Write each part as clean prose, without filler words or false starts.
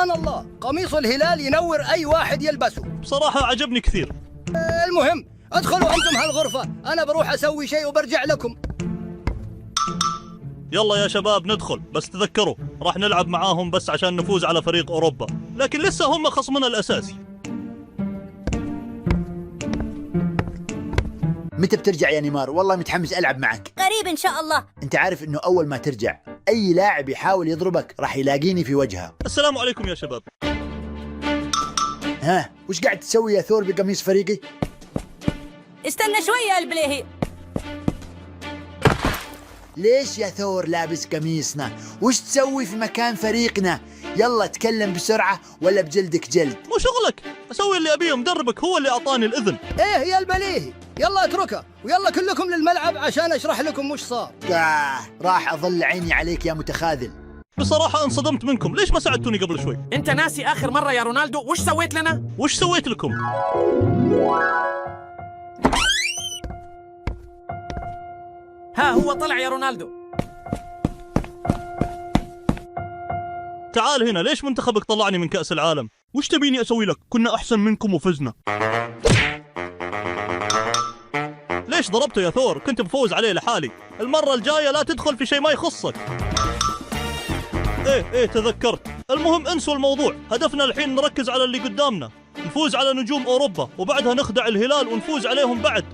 سبحان الله، قميص الهلال ينور أي واحد يلبسه. بصراحة عجبني كثير. المهم ادخلوا أنتم هالغرفة، أنا بروح أسوي شيء وبرجع لكم. يلا يا شباب ندخل، بس تذكروا راح نلعب معاهم بس عشان نفوز على فريق أوروبا، لكن لسه هم خصمنا الأساسي. متى بترجع يا نيمار؟ والله متحمس ألعب معك. قريب إن شاء الله. أنت عارف إنه أول ما ترجع أي لاعب يحاول يضربك راح يلاقيني في وجهه. السلام عليكم يا شباب. ها وش قاعد تسوي يا ثور بقميص فريقي؟ استنى شوي يا البليهي. ليش يا ثور لابس قميصنا؟ وش تسوي في مكان فريقنا؟ يلا تكلم بسرعة ولا بجلدك جلد. مو شغلك، أسوي اللي أبيه، مدربك هو اللي أعطاني الإذن. إيه يا البليهي، يلا اتركه ويلا كلكم للملعب عشان أشرح لكم وش صار. راح أظل عيني عليك يا متخاذل. بصراحة انصدمت منكم، ليش ما ساعدتوني قبل شوي؟ انت ناسي اخر مرة يا رونالدو وش سويت لنا؟ وش سويت لكم؟ ها هو طلع يا رونالدو. تعال هنا، ليش منتخبك طلعني من كأس العالم؟ وش تبيني أسوي لك؟ كنا أحسن منكم وفزنا. ليش ضربته يا ثور؟ كنت بفوز عليه لحالي. المرة الجاية لا تدخل في شيء ما يخصك. ايه تذكرت. المهم انسوا الموضوع، هدفنا الحين نركز على اللي قدامنا، نفوز على نجوم أوروبا وبعدها نخدع الهلال ونفوز عليهم بعد.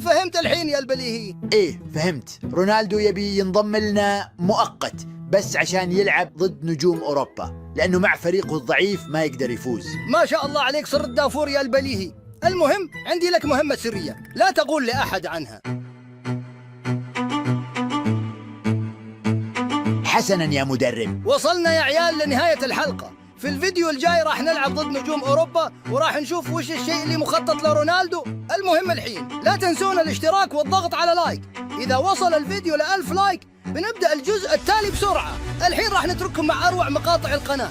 فهمت الحين يا البليهي؟ إيه فهمت. رونالدو يبي ينضم لنا مؤقت بس عشان يلعب ضد نجوم أوروبا، لأنه مع فريقه الضعيف ما يقدر يفوز. ما شاء الله عليك، صرت دافور يا البليهي. المهم عندي لك مهمة سرية لا تقول لأحد عنها. حسنا يا مدرب. وصلنا يا عيال لنهاية الحلقة. في الفيديو الجاي راح نلعب ضد نجوم أوروبا وراح نشوف وش الشيء اللي مخطط لرونالدو. المهم الحين لا تنسون الاشتراك والضغط على لايك. إذا وصل الفيديو ل1000 لايك بنبدأ الجزء التالي بسرعة. الحين راح نترككم مع أروع مقاطع القناة.